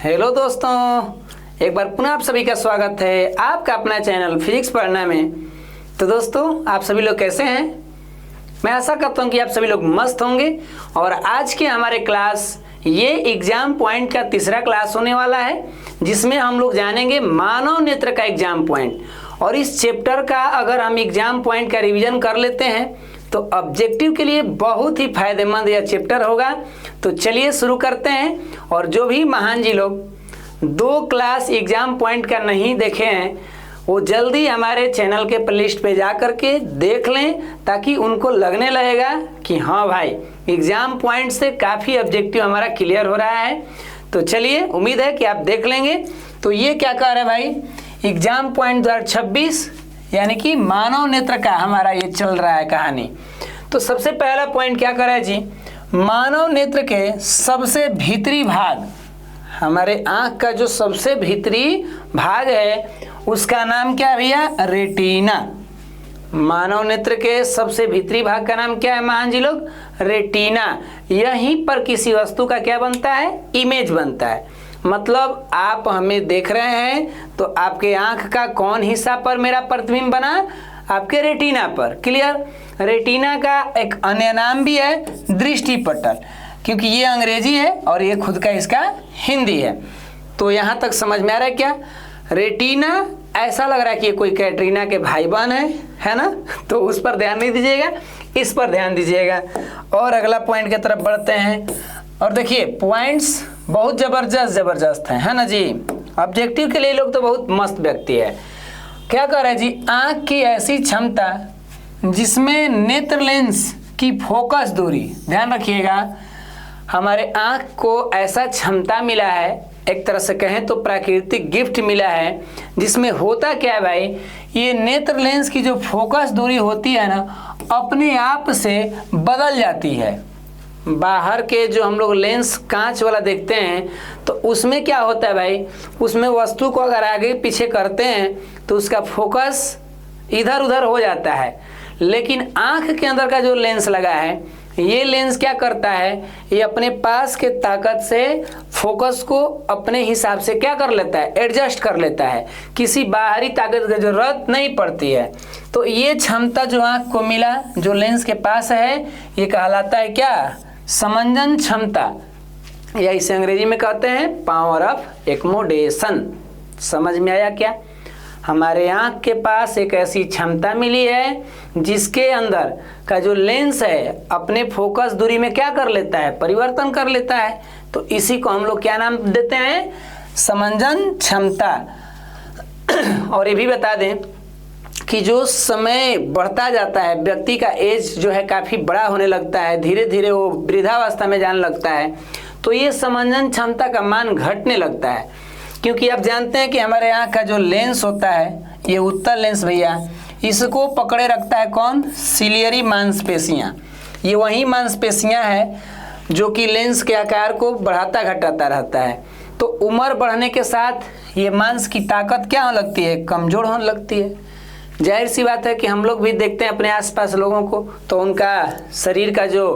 Hello दोस्तों, एक बार पुनः आप सभी का स्वागत है आपका अपना चैनल फिजिक्स पढ़ना में। तो दोस्तों, आप सभी लोग कैसे हैं? मैं आशा करता हूं कि आप सभी लोग मस्त होंगे। और आज के हमारे क्लास ये एग्जाम पॉइंट का तीसरा क्लास होने वाला है, जिसमें हम लोग जानेंगे मानव नेत्र का एग्जाम पॉइंट। और इस चैप्टर का अगर हम एग्जाम पॉइंट का रिवीजन कर लेते हैं तो ऑब्जेक्टिव के लिए बहुत ही फायदेमंद यह चैप्टर होगा। तो चलिए शुरू करते हैं। और जो भी महान जी लोग 2 क्लास एग्जाम पॉइंट का नहीं देखे हैं वो जल्दी हमारे चैनल के प्लेलिस्ट पे जा करके देख लें, ताकि उनको लगने लगेगा कि हाँ भाई, एग्जाम पॉइंट से काफ़ी ऑब्जेक्टिव हमारा क्लियर हो रहा है। तो चलिए, उम्मीद है कि आप देख लेंगे। तो ये क्या कह रहा है भाई, एग्जाम पॉइंट 2026 यानी कि मानव नेत्र का हमारा ये चल रहा है कहानी। तो सबसे पहला पॉइंट क्या कर रहा है जी, मानव नेत्र के सबसे भीतरी भाग, हमारे आंख का जो सबसे भीतरी भाग है उसका नाम क्या है भैया, रेटिना। मानव नेत्र के सबसे भीतरी भाग का नाम क्या है महान जी लोग, रेटिना। यहीं पर किसी वस्तु का क्या बनता है, इमेज बनता है। मतलब आप हमें देख रहे हैं तो आपके आंख का कौन हिस्सा पर मेरा प्रतिबिंब बना, आपके रेटिना पर। क्लियर? रेटिना का एक अन्य नाम भी है दृष्टि पटल, क्योंकि ये अंग्रेजी है और ये खुद का इसका हिंदी है। तो यहाँ तक समझ में आ रहा है क्या? रेटिना ऐसा लग रहा है कि ये कोई कैटरीना के भाई बहन है ना? तो उस पर ध्यान नहीं दीजिएगा, इस पर ध्यान दीजिएगा। और अगला पॉइंट की तरफ बढ़ते हैं। और देखिए, पॉइंट्स बहुत जबरदस्त हैं, है ना जी? ऑब्जेक्टिव के लिए लोग तो बहुत मस्त व्यक्ति है। क्या कर रहे हैं जी, आंख की ऐसी क्षमता जिसमें नेत्र लेंस की फोकस दूरी, ध्यान रखिएगा, हमारे आंख को ऐसा क्षमता मिला है, एक तरह से कहें तो प्राकृतिक गिफ्ट मिला है, जिसमें होता क्या है भाई, ये नेत्र लेंस की जो फोकस दूरी होती है ना, अपने आप से बदल जाती है। बाहर के जो हम लोग लेंस कांच वाला देखते हैं तो उसमें क्या होता है भाई, उसमें वस्तु को अगर आगे पीछे करते हैं तो उसका फोकस इधर उधर हो जाता है। लेकिन आंख के अंदर का जो लेंस लगा है, ये लेंस क्या करता है, ये अपने पास के ताकत से फोकस को अपने हिसाब से क्या कर लेता है, एडजस्ट कर लेता है। किसी बाहरी ताकत की जरूरत नहीं पड़ती है। तो ये क्षमता जो आंख को मिला, जो लेंस के पास है, ये कहलाता है क्या, समंजन क्षमता, या इसे अंग्रेजी में कहते हैं पावर ऑफ एकोमोडेशन। समझ में आया क्या? हमारे आंख के पास एक ऐसी क्षमता मिली है जिसके अंदर का जो लेंस है अपने फोकस दूरी में क्या कर लेता है, परिवर्तन कर लेता है। तो इसी को हम लोग क्या नाम देते हैं, समंजन क्षमता। और ये भी बता दें कि जो समय बढ़ता जाता है, व्यक्ति का एज जो है काफ़ी बड़ा होने लगता है, धीरे धीरे वो वृद्धावस्था में जाने लगता है, तो ये समंजन क्षमता का मान घटने लगता है। क्योंकि आप जानते हैं कि हमारे आँख का जो लेंस होता है, ये उत्तल लेंस भैया, इसको पकड़े रखता है कौन, सिलियरी मांसपेशियाँ। ये वही मांसपेशियाँ हैं जो कि लेंस के आकार को बढ़ाता घटाता रहता है। तो उम्र बढ़ने के साथ ये मांस की ताकत क्या होने लगती है, कमज़ोर होने लगती है। जाहिर सी बात है कि हम लोग भी देखते हैं अपने आसपास लोगों को, तो उनका शरीर का जो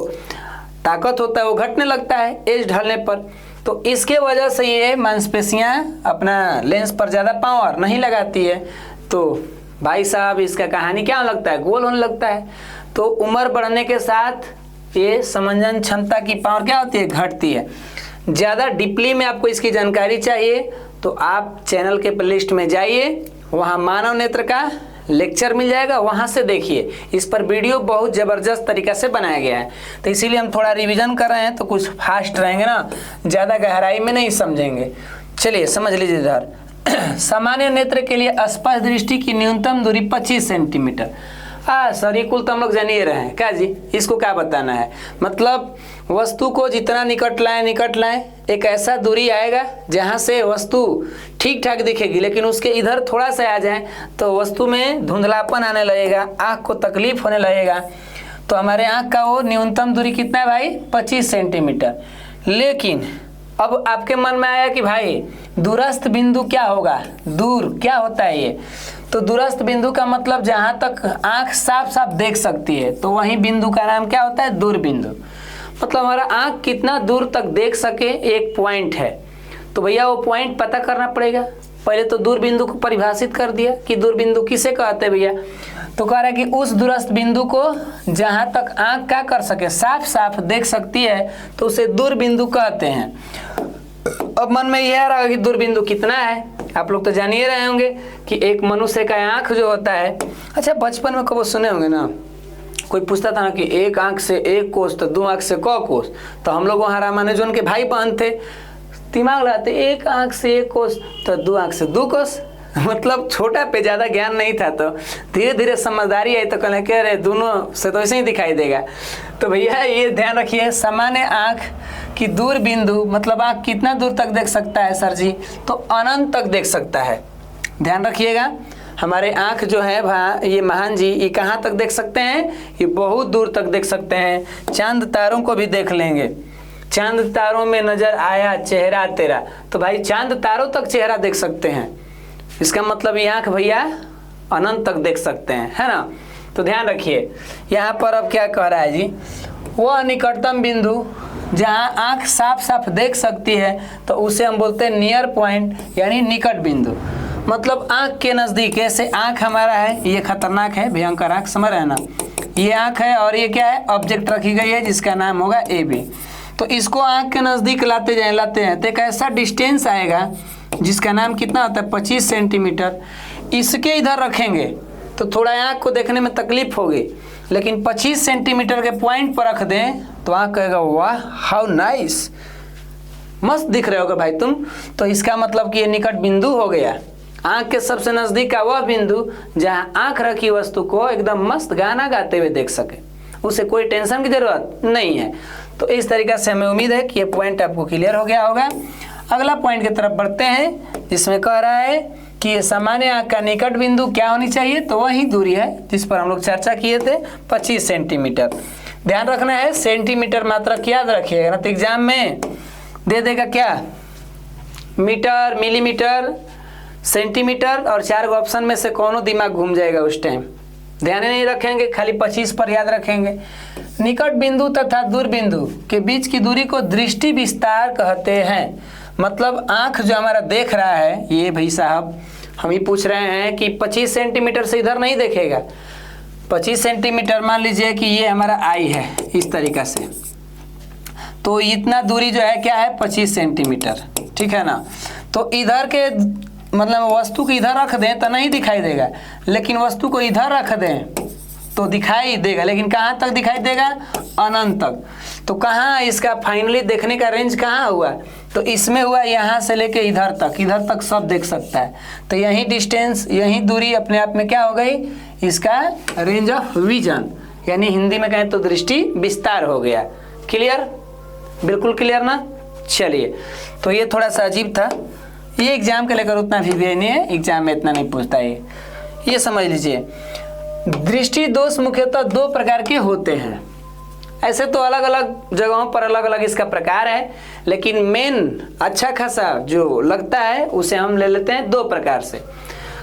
ताकत होता है वो घटने लगता है एज ढलने पर। तो इसके वजह से ये मांसपेशियाँ अपना लेंस पर ज़्यादा पावर नहीं लगाती है। तो भाई साहब, इसका कहानी क्या होने लगता है, गोल होने लगता है। तो उम्र बढ़ने के साथ ये समंजन क्षमता की पावर क्या होती है, घटती है। ज़्यादा डीपली में आपको इसकी जानकारी चाहिए तो आप चैनल के प्लेलिस्ट में जाइए, वहाँ मानव नेत्र का लेक्चर मिल जाएगा, वहाँ से देखिए। इस पर वीडियो बहुत ज़बरदस्त तरीक़ा से बनाया गया है। तो इसीलिए हम थोड़ा रिवीजन कर रहे हैं, तो कुछ फास्ट रहेंगे ना, ज़्यादा गहराई में नहीं समझेंगे। चलिए समझ लीजिए इधर। सामान्य नेत्र के लिए स्पष्ट दृष्टि की न्यूनतम दूरी 25 सेंटीमीटर। सर ये कुल तो हम लोग जान ही रहे हैं क्या जी, इसको क्या बताना है। मतलब वस्तु को जितना निकट लाएं, एक ऐसा दूरी आएगा जहाँ से वस्तु ठीक ठाक दिखेगी, लेकिन उसके इधर थोड़ा सा आ जाए तो वस्तु में धुंधलापन आने लगेगा, आँख को तकलीफ होने लगेगा। तो हमारे आँख का वो न्यूनतम दूरी कितना है भाई, 25 सेंटीमीटर। लेकिन अब आपके मन में आया कि भाई दूरस्थ बिंदु क्या होगा, दूर क्या होता है ये। तो दूरस्थ बिंदु का मतलब जहाँ तक आँख साफ साफ देख सकती है, तो वही बिंदु का नाम क्या होता है, दूर बिंदु। मतलब हमारा आँख कितना दूर तक देख सके एक पॉइंट है। तो भैया वो पॉइंट पता करना पड़ेगा। पहले तो दूर बिंदु को परिभाषित कर दिया कि दूर बिंदु किसे कहते हैं भैया, तो कह रहा है कि उस दूरस्थ बिंदु को जहां तक आंख क्या कर सके, साफ साफ देख सकती है, तो उसे दूर बिंदु कहते हैं। अब मन में यह आ रहा है कि दूर बिंदु कितना है, आप लोग तो जान ही रहे होंगे कि एक मनुष्य का आंख जो होता है, अच्छा बचपन में कब सुने होंगे ना, कोई पूछता था ना कि एक आंख से एक कोस तो दो आंख से क कोस, तो हम लोग वहाँ रामानुजन के भाई बहन थे, दिमाग लगाते एक आंख से एक कोस तो दो आंख से दो कोस, मतलब छोटा पे ज़्यादा ज्ञान नहीं था, तो धीरे धीरे समझदारी आई तो कहने कह रहे दोनों से तो ऐसे ही दिखाई देगा। तो भैया ये ध्यान रखिए, सामान्य आँख की दूर बिंदु मतलब आँख कितना दूर तक देख सकता है सर जी, तो अनंत तक देख सकता है। ध्यान रखिएगा, हमारे आँख जो है ये महान जी, ये कहाँ तक देख सकते हैं, ये बहुत दूर तक देख सकते हैं। चांद तारों को भी देख लेंगे, चांद तारों में नजर आया चेहरा तेरा, तो भाई चांद तारों तक चेहरा देख सकते हैं, इसका मतलब ये आँख भैया अनंत तक देख सकते हैं, है ना। तो ध्यान रखिए यहाँ पर अब क्या कह रहा है जी, वह निकटतम बिंदु जहाँ आँख साफ साफ देख सकती है तो उसे हम बोलते हैं नियर पॉइंट, यानी निकट बिंदु। मतलब आँख के नज़दीक, ऐसे आँख हमारा है, ये खतरनाक है, भयंकर आँख, समझ रहे हैं ना, ये आँख है और ये क्या है, ऑब्जेक्ट रखी गई है जिसका नाम होगा ए बी। तो इसको आँख के नज़दीक लाते हैं तो एक ऐसा डिस्टेंस आएगा जिसका नाम कितना होता है 25 सेंटीमीटर। इसके इधर रखेंगे तो थोड़ा आँख को देखने में तकलीफ होगी, लेकिन 25 सेंटीमीटर के पॉइंट पर रख दें तो आँख कहेगा वाह हाउ नाइस, मस्त दिख रहे होगा भाई तुम। तो इसका मतलब कि ये निकट बिंदु हो गया, आँख के सबसे नज़दीक का वह बिंदु जहाँ आँख रखी वस्तु को एकदम मस्त गाना गाते हुए देख सके, उसे कोई टेंशन की जरूरत नहीं है। तो इस तरीक़े से हमें उम्मीद है कि ये पॉइंट आपको क्लियर हो गया होगा। अगला पॉइंट की तरफ बढ़ते हैं, जिसमें कह रहा है कि ये सामान्य आँख का निकट बिंदु क्या होनी चाहिए, तो वही दूरी है जिस पर हम लोग चर्चा किए थे 25 सेंटीमीटर। ध्यान रखना है, सेंटीमीटर मात्रक याद रखिएगा ना, तो एग्जाम में दे देगा क्या, मीटर, मिलीमीटर, सेंटीमीटर और 4 ऑप्शन में से कौनों दिमाग घूम जाएगा उस टाइम, ध्यान नहीं रखेंगे, खाली 25 पर याद रखेंगे। निकट बिंदु तथा दूर बिंदु के बीच की दूरी को दृष्टि विस्तार कहते हैं। मतलब आँख जो हमारा देख रहा है, ये भाई साहब हम ही पूछ रहे हैं कि 25 सेंटीमीटर से इधर नहीं देखेगा, 25 सेंटीमीटर मान लीजिए कि ये हमारा आई है इस तरीक़ा से, तो इतना दूरी जो है क्या है 25 सेंटीमीटर, ठीक है ना। तो इधर के मतलब वस्तु को इधर रख दें तो नहीं दिखाई देगा, लेकिन वस्तु को इधर रख दें तो दिखाई देगा, लेकिन कहाँ तक दिखाई देगा, अनंत तक। तो कहाँ इसका फाइनली देखने का रेंज कहाँ हुआ, तो इसमें हुआ यहाँ से लेके इधर तक सब देख सकता है। तो यही डिस्टेंस, यही दूरी अपने आप में क्या हो गई, इसका रेंज ऑफ विजन, यानी हिंदी में कहें तो दृष्टि विस्तार हो गया। क्लियर, बिल्कुल क्लियर ना। चलिए, तो ये थोड़ा सा अजीब था, ये एग्जाम के लेकर उतना भी नहीं है, एग्जाम में इतना नहीं पूछता है, ये समझ लीजिए। दृष्टि दोष मुख्यतः 2 प्रकार के होते हैं, ऐसे तो अलग अलग जगहों पर अलग अलग इसका प्रकार है, लेकिन मेन अच्छा खासा जो लगता है उसे हम ले लेते हैं 2 प्रकार से।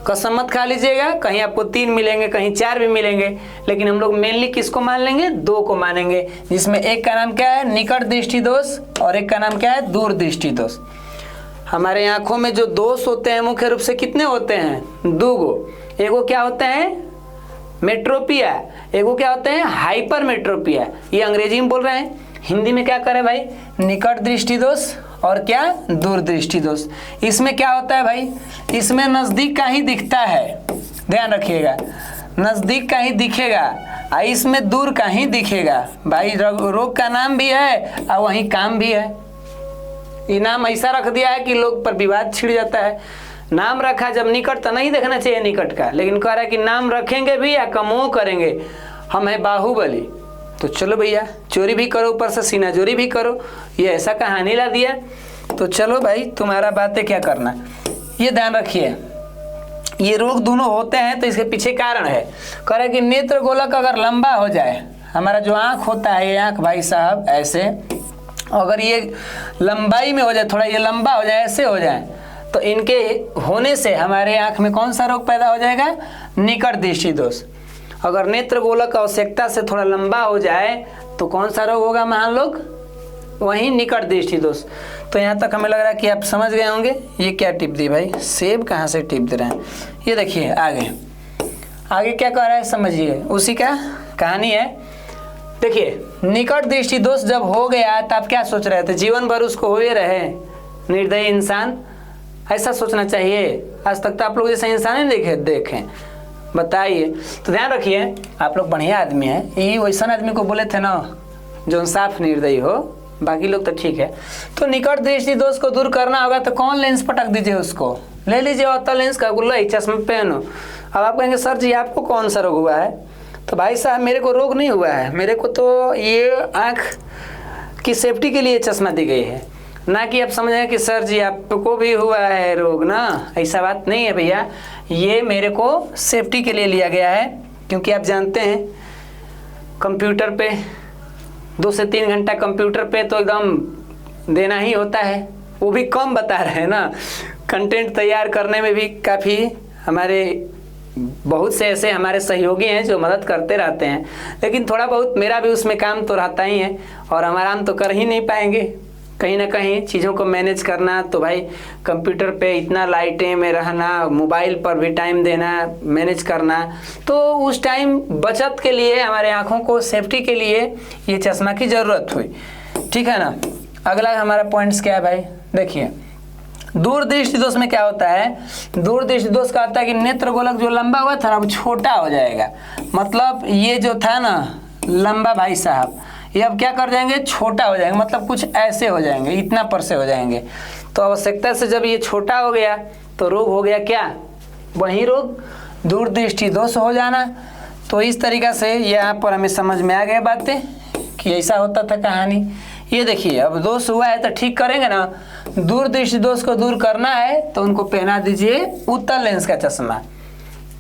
कसम मत खा लीजिएगा, कहीं आपको 3 मिलेंगे, कहीं 4 भी मिलेंगे, लेकिन हम लोग मेनली किसको मान लेंगे, 2 को मानेंगे, जिसमें एक का नाम क्या है, निकट दृष्टि दोष, और एक का नाम क्या है, दूर दृष्टि दोष। हमारे आँखों में जो दोष होते हैं मुख्य रूप से कितने होते हैं, 2 गो। एगो क्या होता है, मेट्रोपिया, एगो क्या होते हैं, हाइपर मेट्रोपिया। ये अंग्रेजी में बोल रहे हैं, हिंदी में क्या करें भाई, निकट दृष्टि दोष और क्या, दूर दृष्टि दोष। इसमें क्या होता है भाई, इसमें नज़दीक का ही दिखता है, ध्यान रखिएगा, नज़दीक का ही दिखेगा, इसमें दूर का ही दिखेगा। भाई रोग का नाम भी है और वहीं काम भी है। ये नाम ऐसा रख दिया है कि लोग पर विवाद छिड़ जाता है। नाम रखा जब निकट तो नहीं देखना चाहिए निकट का, लेकिन कह रहा है कि नाम रखेंगे भी या कमो करेंगे, हम है बाहुबली, तो चलो भैया चोरी भी करो, ऊपर से सीना चोरी भी करो, ये ऐसा कहानी ला दिया, तो चलो भाई तुम्हारा बातें क्या करना। ये ध्यान रखिए, ये रोग दोनों होते हैं तो इसके पीछे कारण है। कह रहा है कि नेत्र गोलक अगर लंबा हो जाए, हमारा जो आँख होता है, ये आँख भाई साहब ऐसे, अगर ये लंबाई में हो जाए, थोड़ा ये लंबा हो जाए, ऐसे हो जाए, तो इनके होने से हमारे आँख में कौन सा रोग पैदा हो जाएगा, निकट दृष्टि दोष। अगर नेत्र गोलक आवश्यकता से थोड़ा लंबा हो जाए तो कौन सा रोग होगा महान लोग, वहीं निकट दृष्टि दोष। तो यहाँ तक हमें लग रहा है कि आप समझ गए होंगे। ये क्या टिप दी भाई, सेब कहाँ से टिप दे रहे हैं। ये देखिए आगे आगे क्या कह रहा है समझिए, उसी का कहानी है। देखिए निकट दृष्टि दोष जब हो गया तो आप क्या सोच रहे थे, जीवन भर उसको हुए रहे निर्दयी इंसान, ऐसा सोचना चाहिए। आज तक तो आप लोग जैसे इंसान ही देखें बताइए। तो ध्यान रखिए आप लोग बढ़िया आदमी हैं, ये वैसा आदमी को बोले थे ना जो साफ निर्दयी हो, बाकी लोग तो ठीक है। तो निकट दृष्टि दोष को दूर करना होगा तो कौन लेंस पटक दीजिए, उसको ले लीजिए अवतल लेंस का गुल्ला, चश्मा पहनो। अब आप कहेंगे सर जी आपको कौन सा रोग हुआ है, तो भाई साहब मेरे को रोग नहीं हुआ है, मेरे को तो ये आँख की सेफ्टी के लिए चश्मा दी गई है, ना कि आप समझें कि सर जी आपको भी हुआ है रोग ना, ऐसा बात नहीं है भैया। ये मेरे को सेफ्टी के लिए लिया गया है, क्योंकि आप जानते हैं कंप्यूटर पे 2 से 3 घंटा कंप्यूटर पे तो एकदम देना ही होता है, वो भी कम बता रहे हैं ना। कंटेंट तैयार करने में भी काफ़ी हमारे बहुत से ऐसे हमारे सहयोगी हैं जो मदद करते रहते हैं, लेकिन थोड़ा बहुत मेरा भी उसमें काम तो रहता ही है, और हम आराम तो कर ही नहीं पाएंगे। कहीं ना कहीं चीज़ों को मैनेज करना, तो भाई कंप्यूटर पे इतना लाइटें में रहना, मोबाइल पर भी टाइम देना, मैनेज करना, तो उस टाइम बचत के लिए हमारे आँखों को सेफ्टी के लिए ये चश्मा की ज़रूरत हुई, ठीक है ना। अगला हमारा पॉइंट्स क्या है भाई, देखिए दूरदृष्टि दोष में क्या होता है। दूरदृष्टि दोष का होता है कि नेत्र गोलक जो लंबा हुआ था ना वो छोटा हो जाएगा, मतलब ये जो था ना लंबा भाई साहब, ये अब क्या कर जाएंगे, छोटा हो जाएंगे, मतलब कुछ ऐसे हो जाएंगे, इतना पर से हो जाएंगे। तो आवश्यकता से जब ये छोटा हो गया तो रोग हो गया क्या, वही रोग दूरदृष्टि दोष हो जाना। तो इस तरीक़ा से यहाँ पर हमें समझ में आ गए बातें कि ऐसा होता था कहानी। ये देखिए अब दोष हुआ है तो ठीक करेंगे ना, दूरदृष्टि दोष को दूर करना है तो उनको पहना दीजिए उत्तल लेंस का चश्मा।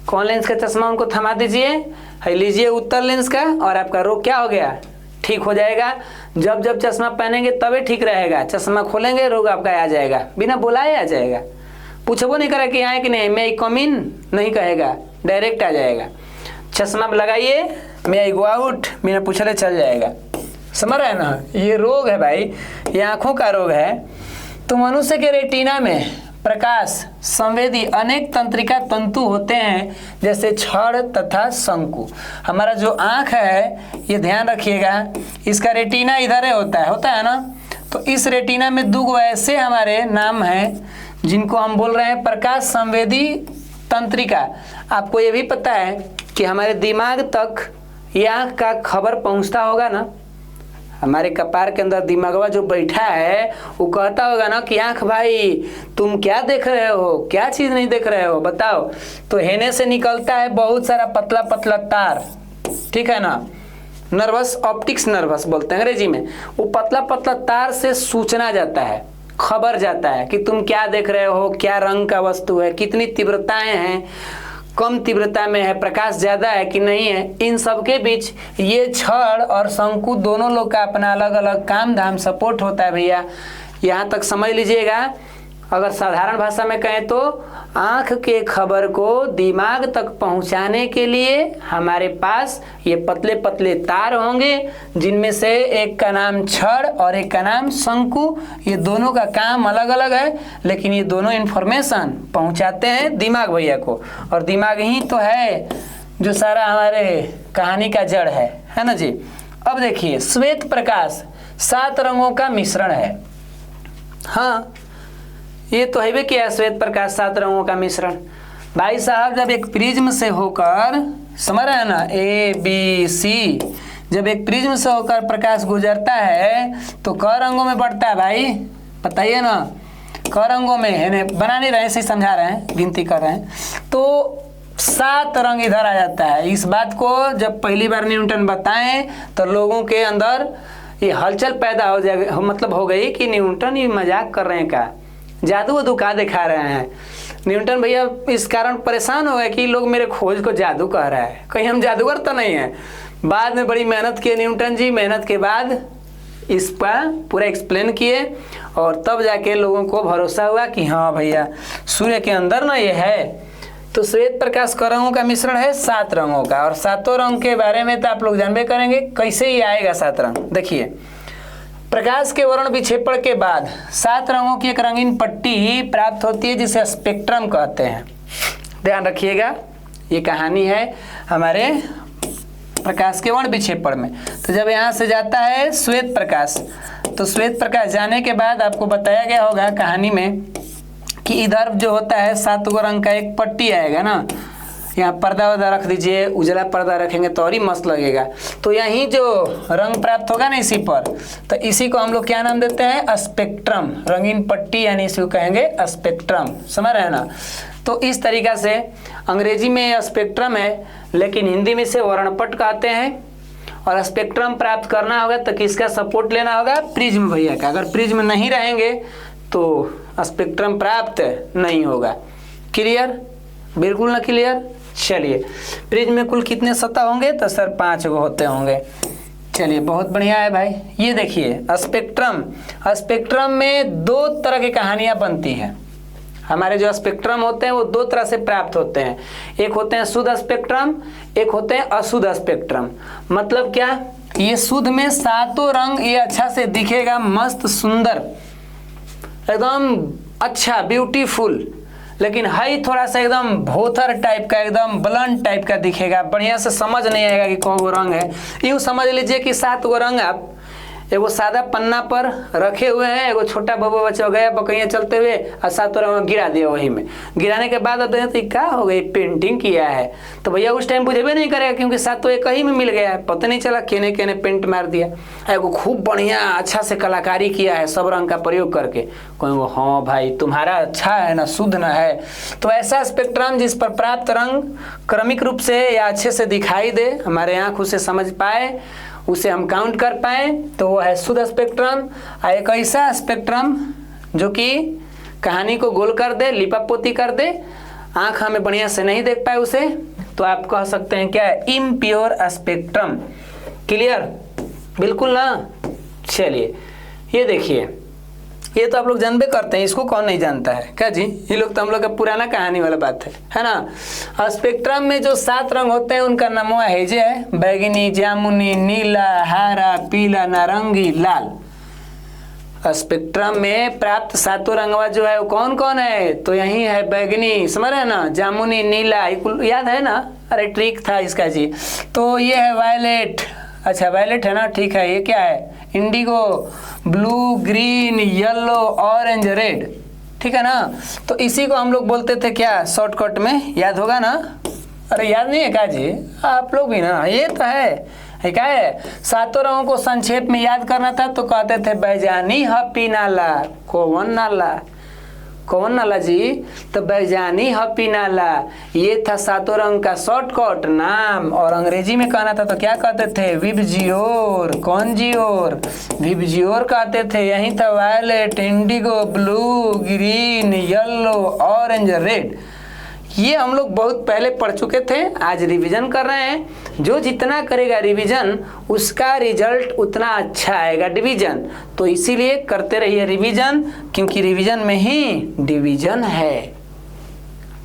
कौन लेंस का चश्मा, उनको थमा दीजिए, है लीजिए उत्तल लेंस का, और आपका रोग क्या हो गया, ठीक हो जाएगा। जब जब चश्मा पहनेंगे तभी ठीक रहेगा, चश्मा खोलेंगे रोग आपका आ जाएगा, बिना बुलाए आ जाएगा, पूछो नहीं करा कि आए कि नहीं, मैं कम इन नहीं कहेगा, डायरेक्ट आ जाएगा। चश्मा लगाइए, मैं आई गो आउट, बिना पूछले चल जाएगा। समझ रहे हैं ना, ये रोग है भाई, ये आँखों का रोग है। तो मनुष्य के रेटिना में प्रकाश संवेदी अनेक तंत्रिका तंतु होते हैं, जैसे छड़ तथा शंकु। हमारा जो आँख है ये ध्यान रखिएगा, इसका रेटिना इधर होता है ना। तो इस रेटिना में 2 ऐसे हमारे नाम हैं जिनको हम बोल रहे हैं प्रकाश संवेदी तंत्रिका। आपको ये भी पता है कि हमारे दिमाग तक ये आँख का खबर पहुँचता होगा ना, हमारे कपार के अंदर दिमागवा जो बैठा है वो कहता होगा ना कि आँख भाई तुम क्या देख रहे हो, क्या चीज़ नहीं देख रहे हो बताओ। तो हेने से निकलता है बहुत सारा पतला पतला तार, ठीक है ना, नर्वस ऑप्टिक्स नर्वस बोलते हैं अंग्रेजी में। वो पतला पतला तार से सूचना जाता है, खबर जाता है कि तुम क्या देख रहे हो, क्या रंग का वस्तु है, कितनी तीव्रताएं हैं, कम तीव्रता में है, प्रकाश ज़्यादा है कि नहीं है। इन सब के बीच ये छड़ और शंकु दोनों लोग का अपना अलग अलग काम धाम सपोर्ट होता है भैया। यहाँ तक समझ लीजिएगा। अगर साधारण भाषा में कहें तो आँख के खबर को दिमाग तक पहुँचाने के लिए हमारे पास ये पतले पतले तार होंगे, जिनमें से एक का नाम छड़ और एक का नाम शंकु। ये दोनों का काम अलग अलग है, लेकिन ये दोनों इन्फॉर्मेशन पहुँचाते हैं दिमाग भैया को, और दिमाग ही तो है जो सारा हमारे कहानी का जड़ है ना जी। अब देखिए श्वेत प्रकाश 7 रंगों का मिश्रण है। हाँ ये तो है कि श्वेत प्रकाश 7 रंगों का मिश्रण। भाई साहब जब एक प्रिज्म से होकर, समझ रहे हैं ना, ABC, जब एक प्रिज्म से होकर प्रकाश गुजरता है तो क रंगों में बढ़ता है भाई, बताइए ना, क रंगों में है, बना नहीं रहे, सही समझा रहे हैं, गिनती कर रहे हैं। तो 7 रंग इधर आ जाता है। इस बात को जब पहली बार न्यूटन बताएं तो लोगों के अंदर ये हलचल पैदा हो जाएगी, मतलब हो गई कि न्यूटन ये मजाक कर रहे हैं, का जादू वदू का दिखा रहे हैं। न्यूटन भैया इस कारण परेशान हो गए कि लोग मेरे खोज को जादू कह रहा है, कहीं हम जादूगर तो नहीं है। बाद में बड़ी मेहनत किए न्यूटन जी, मेहनत के बाद इसका पूरा एक्सप्लेन किए, और तब जाके लोगों को भरोसा हुआ कि हाँ भैया सूर्य के अंदर ना ये है। तो श्वेत प्रकाश क रंगों का मिश्रण है 7 रंगों का, और 7 रंग के बारे में तो आप लोग जानबे करेंगे। कैसे ही आएगा 7 रंग, देखिए प्रकाश के वर्ण विक्षेपण के बाद 7 रंगों की एक रंगीन पट्टी प्राप्त होती है जिसे स्पेक्ट्रम कहते हैं। ध्यान रखिएगा, ये कहानी है हमारे प्रकाश के वर्ण विक्षेपण में। तो जब यहाँ से जाता है श्वेत प्रकाश, तो श्वेत प्रकाश जाने के बाद आपको बताया गया होगा कहानी में कि इधर जो होता है 7 गो रंग का एक पट्टी आएगा ना, यहाँ पर्दा वर्दा रख दीजिए, उजला पर्दा रखेंगे तो और ही मस्त लगेगा। तो यहीं जो रंग प्राप्त होगा ना इसी पर, तो इसी को हम लोग क्या नाम देते हैं, स्पेक्ट्रम, रंगीन पट्टी, यानी इसको कहेंगे स्पेक्ट्रम। समझ रहे हैं ना। तो इस तरीका से अंग्रेजी में स्पेक्ट्रम है, लेकिन हिंदी में से वर्णपट कहते हैं। और स्पेक्ट्रम प्राप्त करना होगा तो किसका सपोर्ट लेना होगा, प्रिज्म भैया का। अगर प्रिज्म नहीं रहेंगे तो स्पेक्ट्रम प्राप्त नहीं होगा। क्लियर, बिल्कुल ना क्लियर। चलिए, प्रिज्म में कुल कितने सतह होंगे, तो सर 5 गो होते होंगे। चलिए, बहुत बढ़िया है भाई। ये देखिए स्पेक्ट्रम, स्पेक्ट्रम में 2 तरह की कहानियां बनती हैं। हमारे जो स्पेक्ट्रम होते हैं वो 2 तरह से प्राप्त होते हैं। एक होते हैं शुद्ध स्पेक्ट्रम, एक होते हैं अशुद्ध स्पेक्ट्रम। मतलब क्या, ये शुद्ध में 7 रंग ये अच्छा से दिखेगा, मस्त सुंदर, एकदम अच्छा ब्यूटीफुल, लेकिन है थोड़ा सा एकदम भोथर टाइप का, एकदम ब्लंट टाइप का दिखेगा, बढ़िया से समझ नहीं आएगा कि कौन गो रंग है। यूँ समझ लीजिए कि 7 गो रंग आप एगो सादा पन्ना पर रखे हुए हैं, एगो छोटा बबू बच्चा गया बकैया चलते हुए और 7 रंग गिरा दिया वही में। गिराने के बाद अब तो क्या हो गई, पेंटिंग किया है। तो भैया उस टाइम बुझेबे नहीं करेगा, क्योंकि 7 एक ही में मिल गया है, पता नहीं चला केने केने पेंट मार दिया। एगो खूब बढ़िया अच्छा से कलाकारी किया है सब रंग का प्रयोग करके, कहेंगे हाँ भाई तुम्हारा अच्छा है ना, शुद्ध ना है। तो ऐसा स्पेक्ट्रम जिस पर प्राप्त रंग क्रमिक रूप से या अच्छे से दिखाई दे, हमारे आँख उसे समझ पाए, उसे हम काउंट कर पाए, तो वो है शुद्ध स्पेक्ट्रम। और एक ऐसा स्पेक्ट्रम जो कि कहानी को गोल कर दे, लिपापोती कर दे, आँख हमें बढ़िया से नहीं देख पाए उसे, तो आप कह सकते हैं क्या, इम्प्योर स्पेक्ट्रम। क्लियर, बिल्कुल ना। चलिए, ये देखिए, ये तो आप लोग जानबे करते हैं, इसको कौन नहीं जानता है क्या जी, ये लोग तो हम लोग का पुराना कहानी वाला बात है ना। स्पेक्ट्रम में जो 7 रंग होते हैं उनका नाम है जे है बैगनी, जामुनी, नीला, हरा, पीला, नारंगी, लाल। स्पेक्ट्रम में प्राप्त 7 रंगवा जो है वो कौन कौन है, तो यही है बैगनी, समझ रहे हैं ना, जामुनी, नीला, याद है ना, अरे ट्रिक था इसका जी। तो ये है वायलेट, अच्छा वायलेट है ना, ठीक है। ये क्या है, Indigo, blue, green, yellow, orange, red, ठीक है ना। तो इसी को हम लोग बोलते थे क्या, शॉर्टकट में, याद होगा ना। अरे याद नहीं है क्या जी, आप लोग भी ना, ये तो है क्या है। 7 रंगों को संक्षेप में याद करना था तो कहते थे बैजानी हपी नाला, कौन नाला, कौन नाला जी, तो बैजानी हपी नाला, ये था 7 रंग का शॉर्टकट नाम। और अंग्रेजी में कहना था तो क्या कहते थे, विबजियोर, कौन जियोर, विबजियोर कहते थे। यही था violet, indigo, blue, green, yellow, orange, red. ये हम लोग बहुत पहले पढ़ चुके थे, आज रिवीजन कर रहे हैं। जो जितना करेगा रिवीजन उसका रिजल्ट उतना अच्छा आएगा डिवीजन, तो इसीलिए करते रहिए रिवीजन, क्योंकि रिवीजन में ही डिवीजन है।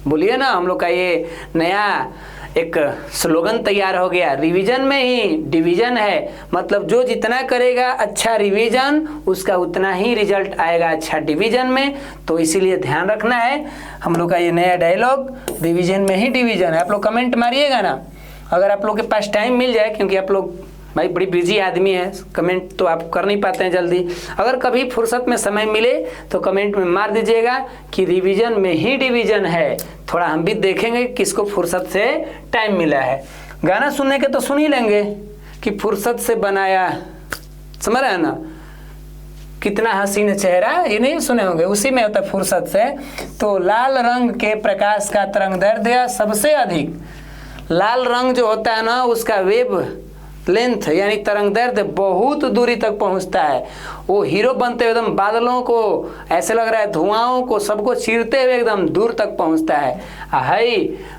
बोलिए ना, हम लोग का ये नया एक स्लोगन तैयार हो गया, रिवीजन में ही डिवीजन है। मतलब जो जितना करेगा अच्छा रिवीजन उसका उतना ही रिजल्ट आएगा अच्छा डिवीजन में। तो इसीलिए ध्यान रखना है हम लोग का ये नया डायलॉग, रिवीजन में ही डिवीजन है। आप लोग कमेंट मारिएगा ना, अगर आप लोग के पास टाइम मिल जाए, क्योंकि आप लोग भाई बड़ी बिजी आदमी है, कमेंट तो आप कर नहीं पाते हैं जल्दी। अगर कभी फुर्सत में समय मिले तो कमेंट में मार दीजिएगा कि रिवीजन में ही डिवीजन है। थोड़ा हम भी देखेंगे किसको फुर्सत से टाइम मिला है। गाना सुनने के तो सुन ही लेंगे कि फुर्सत से बनाया, समझ रहे हैं ना, कितना हसीन चेहरा, ये नहीं सुने होंगे, उसी में होता है फुर्सत से। तो लाल रंग के प्रकाश का तरंगदैर्ध्य सबसे अधिक, लाल रंग जो होता है ना उसका वेव लेंथ यानी तरंगदैर्ध्य बहुत दूरी तक पहुंचता है। वो हीरो बनते हुए एकदम बादलों को ऐसे लग रहा है, धुआंओं को सबको चीरते हुए एकदम दूर तक पहुंचता है। हाय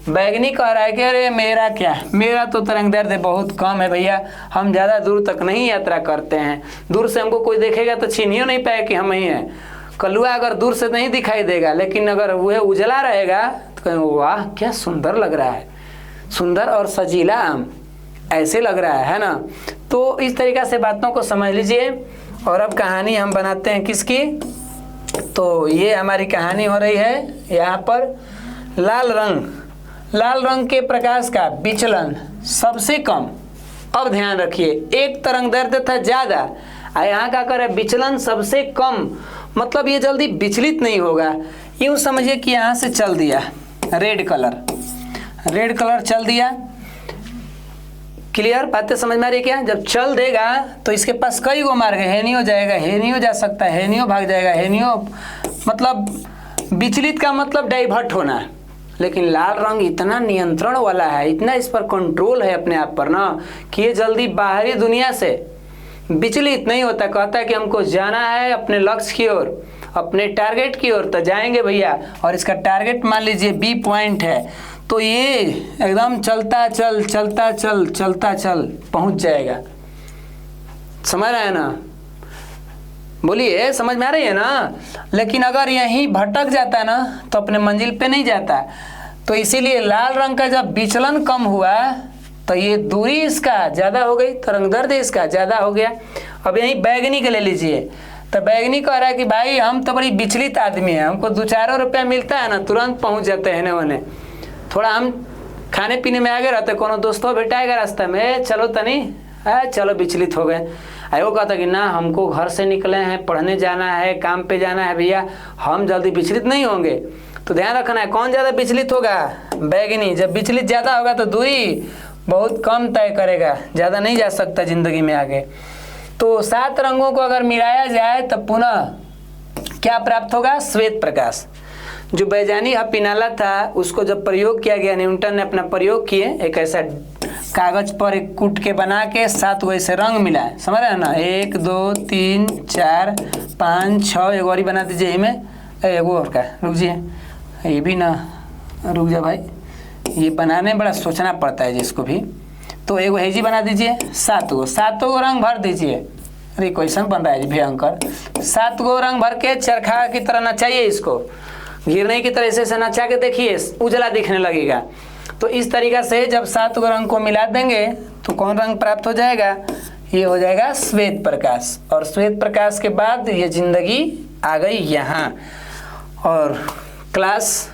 बैगनी कह रहा है कि अरे मेरा क्या, मेरा तो तरंगदैर्ध्य बहुत कम है भैया, हम ज़्यादा दूर तक नहीं यात्रा करते हैं, दूर से हमको कोई देखेगा तो छीनियो नहीं पाए कि हम ही हैं। कलुआ अगर दूर से नहीं दिखाई देगा, लेकिन अगर वह उजला रहेगा तो कहेंगे वाह क्या सुंदर लग रहा है, सुंदर और सजीला आम। ऐसे लग रहा है ना। तो इस तरीक़ा से बातों को समझ लीजिए। और अब कहानी हम बनाते हैं किसकी, तो ये हमारी कहानी हो रही है यहाँ पर। लाल रंग के प्रकाश का विचलन सबसे कम। अब ध्यान रखिए, एक तरंग दैर्ध्य था ज़्यादा, यहाँ का कर है विचलन सबसे कम, मतलब ये जल्दी विचलित नहीं होगा। यूँ समझिए कि यहाँ से चल दिया रेड कलर चल दिया। क्लियर बातें समझ में आ रही है क्या? जब चल देगा तो इसके पास कई गो मार्ग है, हेनियो जाएगा, हेनियो जा सकता है, हेनियो भाग जाएगा, हेनियो मतलब विचलित का मतलब डाइवर्ट होना। लेकिन लाल रंग इतना नियंत्रण वाला है, इतना इस पर कंट्रोल है अपने आप पर ना, कि ये जल्दी बाहरी दुनिया से विचलित नहीं होता। कहता है कि हमको जाना है अपने लक्ष्य की ओर, अपने टारगेट की ओर, तो जाएंगे भैया। और इसका टारगेट मान लीजिए बी पॉइंट है, तो ये एकदम चलता चल पहुंच जाएगा। समझ रहे हैं ना? बोलिए, समझ में आ रही है ना? लेकिन अगर यहीं भटक जाता ना तो अपने मंजिल पे नहीं जाता। तो इसीलिए लाल रंग का जब विचलन कम हुआ तो ये दूरी इसका ज़्यादा हो गई, तरंग दैर्ध्य इसका ज़्यादा हो गया। अब यहीं बैगनी का ले लीजिए, तो बैगनी कह रहा है कि भाई हम तो बड़ी विचलित आदमी है, हमको 2-4 रुपया मिलता है ना, तुरंत पहुंच जाते हैं ना। थोड़ा हम खाने पीने में आगे रहते, कोनो दोस्तों भेटाएगा रास्ते में, चलो तनी चलो विचलित हो गए। वो कहता कि ना, हमको घर से निकले हैं, पढ़ने जाना है, काम पे जाना है भैया, हम जल्दी विचलित नहीं होंगे। तो ध्यान रखना है, कौन ज़्यादा विचलित होगा? बैगनी। जब विचलित ज़्यादा होगा तो दूरी बहुत कम तय करेगा, ज़्यादा नहीं जा सकता ज़िंदगी में आगे। तो 7 रंगों को अगर मिलाया जाए तो पुनः क्या प्राप्त होगा? श्वेत प्रकाश। जो बैजानी पिनाला था उसको जब प्रयोग किया गया, न्यूटन ने अपना प्रयोग किए, एक ऐसा कागज पर एक कूट के बना के 7 गो ऐसे रंग मिलाए। समझ रहे हैं ना? 1 2 3 4 5 6, एक और बना दीजिए में, एगो और का रुक जाइए, ये भी ना रुक जा भाई, ये बनाने में बड़ा सोचना पड़ता है जिसको भी। तो एगो हेजी बना दीजिए, 7 गो रंग भर दीजिए। अरे क्वेश्चन बन रहा है जी भयंकर। 7 गो रंग भर के चरखा की तरह नचाइए, इसको गिरने की तरह से नचा के देखिए, उजला दिखने लगेगा। तो इस तरीक़ा से जब 7 गो रंग को मिला देंगे तो कौन रंग प्राप्त हो जाएगा? ये हो जाएगा श्वेत प्रकाश। और श्वेत प्रकाश के बाद ये जिंदगी आ गई यहाँ। और क्लास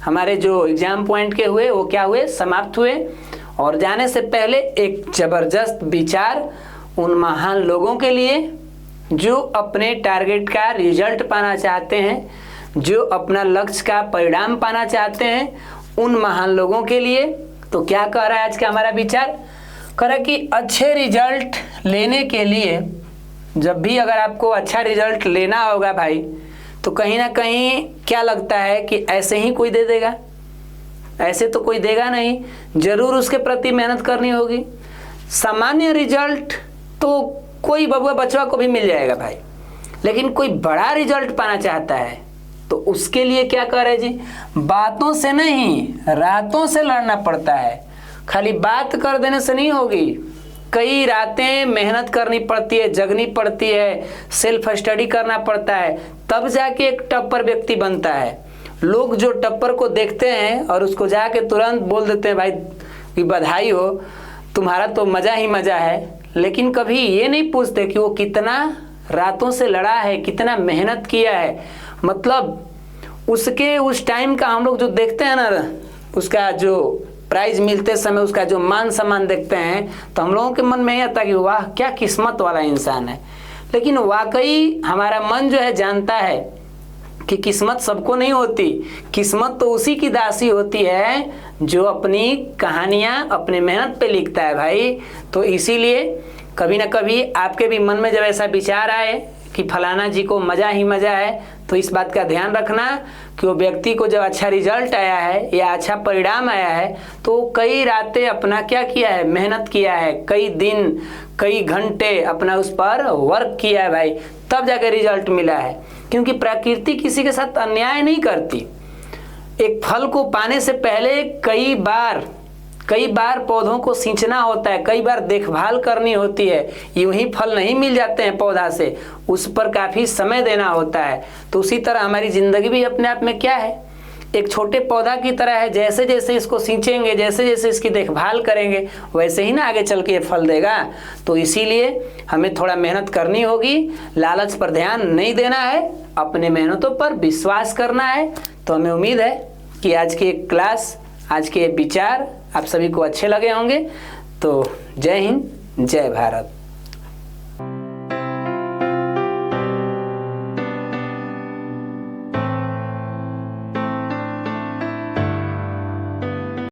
हमारे जो एग्जाम पॉइंट के हुए वो क्या हुए? समाप्त हुए। और जाने से पहले एक ज़बरदस्त विचार उन महान लोगों के लिए जो अपने टारगेट का रिजल्ट पाना चाहते हैं, जो अपना लक्ष्य का परिणाम पाना चाहते हैं, उन महान लोगों के लिए। तो क्या कह रहा है आज का हमारा विचार? कह रहा है कि अच्छे रिजल्ट लेने के लिए, जब भी अगर आपको अच्छा रिजल्ट लेना होगा भाई, तो कहीं ना कहीं क्या लगता है कि ऐसे ही कोई दे देगा? ऐसे तो कोई देगा नहीं, जरूर उसके प्रति मेहनत करनी होगी। सामान्य रिजल्ट तो कोई बबुआ बचवा को भी मिल जाएगा भाई, लेकिन कोई बड़ा रिजल्ट पाना चाहता है तो उसके लिए क्या करे जी? बातों से नहीं, रातों से लड़ना पड़ता है। खाली बात कर देने से नहीं होगी, कई रातें मेहनत करनी पड़ती है, जगनी पड़ती है, सेल्फ स्टडी करना पड़ता है, तब जाके एक टप्पर व्यक्ति बनता है। लोग जो टप्पर को देखते हैं और उसको जाके तुरंत बोल देते हैं भाई कि बधाई हो, तुम्हारा तो मज़ा ही मज़ा है, लेकिन कभी ये नहीं पूछते कि वो कितना रातों से लड़ा है, कितना मेहनत किया है। मतलब उसके उस टाइम का हम लोग जो देखते हैं ना, उसका जो प्राइज मिलते समय उसका जो मान सम्मान देखते हैं, तो हम लोगों के मन में ये आता है कि वाह क्या किस्मत वाला इंसान है। लेकिन वाकई हमारा मन जो है जानता है कि किस्मत सबको नहीं होती, किस्मत तो उसी की दासी होती है जो अपनी कहानियाँ अपने मेहनत पे लिखता है भाई। तो इसीलिए कभी ना कभी आपके भी मन में जब ऐसा विचार आए कि फलाना जी को मज़ा ही मज़ा है, तो इस बात का ध्यान रखना कि वो व्यक्ति को जब अच्छा रिजल्ट आया है या अच्छा परिणाम आया है तो कई रातें अपना क्या किया है? मेहनत किया है, कई दिन कई घंटे अपना उस पर वर्क किया है भाई, तब जाकर रिजल्ट मिला है। क्योंकि प्रकृति किसी के साथ अन्याय नहीं करती। एक फल को पाने से पहले कई बार पौधों को सींचना होता है, कई बार देखभाल करनी होती है। यूं ही फल नहीं मिल जाते हैं पौधा से, उस पर काफ़ी समय देना होता है। तो उसी तरह हमारी ज़िंदगी भी अपने आप में क्या है? एक छोटे पौधा की तरह है, जैसे जैसे इसको सींचेंगे, जैसे जैसे इसकी देखभाल करेंगे, वैसे ही ना आगे चल के ये फल देगा। तो इसीलिए हमें थोड़ा मेहनत करनी होगी, लालच पर ध्यान नहीं देना है, अपने मेहनतों पर विश्वास करना है। तो हमें उम्मीद है कि आज की एक क्लास, आज के विचार आप सभी को अच्छे लगे होंगे। तो जय हिंद, जय भारत।